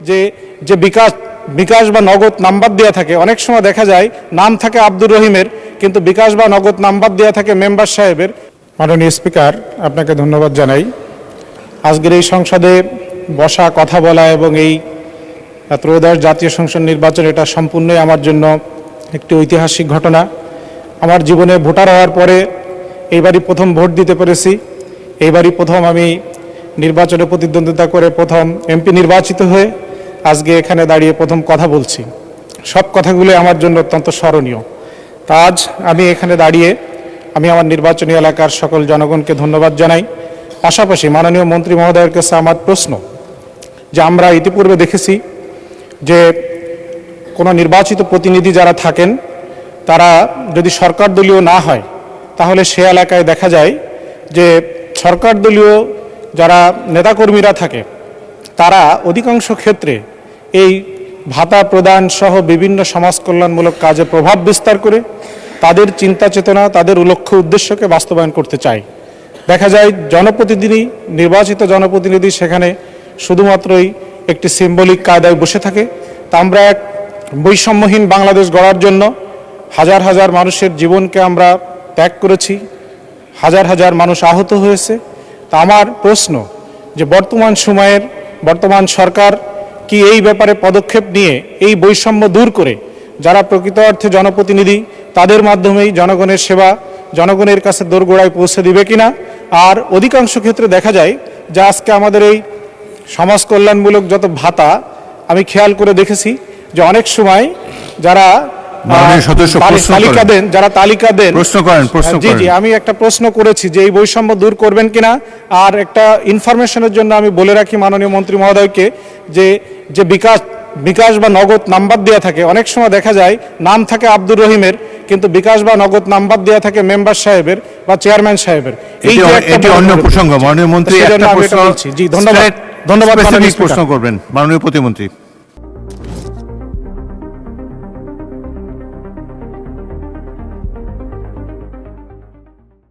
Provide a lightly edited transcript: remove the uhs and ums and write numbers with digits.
যে যে বিকাশ বা নগদ নাম্বার দেওয়া থাকে, অনেক সময় দেখা যায় নাম থাকে আব্দুর রহিমের, কিন্তু বিকাশ বা নগদ নাম্বার দেওয়া থাকে মেম্বার সাহেবের। মাননীয় স্পিকার, আপনাকে ধন্যবাদ জানাই। আজকের এই সংসদে বসা, কথা বলা এবং এই ত্রয়োদশ জাতীয় সংসদ নির্বাচন, এটা সম্পূর্ণই আমার জন্য একটি ঐতিহাসিক ঘটনা। আমার জীবনে ভোটার হওয়ার পরে এইবারই প্রথম ভোট দিতে পেরেছি। এইবারই প্রথম আমি নির্বাচনে প্রতিদ্বন্দ্বিতা করে প্রথম এমপি নির্বাচিত হয়ে আজকে এখানে দাঁড়িয়ে প্রথম কথা বলছি। সব কথাগুলো আমার জন্য অত্যন্ত স্মরণীয়। তা আজ আমি এখানে দাঁড়িয়ে আমি আমার নির্বাচনী এলাকার সকল জনগণকে ধন্যবাদ জানাই। পাশাপাশি মাননীয় মন্ত্রী মহোদয়ের কাছে আমার প্রশ্ন, যে আমরা ইতিপূর্বে দেখেছি যে কোনো নির্বাচিত প্রতিনিধি যারা থাকেন তারা যদি সরকার দলীয় না হয়, তাহলে সে এলাকায় দেখা যায় যে সরকার দলীয় যারা নেতাকর্মীরা থাকে তারা অধিকাংশ ক্ষেত্রে এই ভাতা প্রদান সহ বিভিন্ন সমাজ কল্যাণমূলক কাজে প্রভাব বিস্তার করে তাদের চিন্তা চেতনা, তাদের লক্ষ্য উদ্দেশ্যকে বাস্তবায়ন করতে চায়। দেখা যায় জনপ্রতিনিধি, নির্বাচিত জনপ্রতিনিধি সেখানে শুধুমাত্রই একটি সিম্বলিক কায়দায় বসে থাকে। তা আমরা এক বৈষম্যহীন বাংলাদেশ গড়ার জন্য হাজার হাজার মানুষের জীবনকে আমরা ত্যাগ করেছি, হাজার হাজার মানুষ আহত হয়েছে। তা আমার প্রশ্ন, যে বর্তমান সরকার কি এই ব্যাপারে পদক্ষেপ নিয়ে এই বৈষম্য দূর করে যারা প্রকৃত অর্থে জনপ্রতিনিধি তাদের মাধ্যমেই জনগণের সেবা জনগণের কাছে দোরগোড়ায় পৌঁছে দিবে কিনা? আর অধিকাংশ ক্ষেত্রে দেখা যায় যে আজকে আমাদের এই সমাজ কল্যাণমূলক যত ভাতা আমি খেয়াল করে দেখেছি যে অনেক সময় যারা তালিকা দেন, জি আমি একটা প্রশ্ন করেছি যে এই বৈষম্য দূর করবেন কিনা। আর একটা ইনফরমেশনের জন্য আমি বলে রাখি মাননীয় মন্ত্রী মহোদয়কে যে যে বিকাশ বা নগদ নাম্বার দেওয়া থাকে, অনেক সময় দেখা যায় নাম থাকে আব্দুর রহিমের, কিন্তু বিকাশ বা নগদ নাম্বার দেওয়া থাকে মেম্বার সাহেবের বা চেয়ারম্যান সাহেবের। এটি অন্য প্রসঙ্গ। মাননীয় মন্ত্রী একটা প্রশ্ন, জি ধন্যবাদ। প্রশ্ন করবেন মাননীয় প্রতিমন্ত্রী।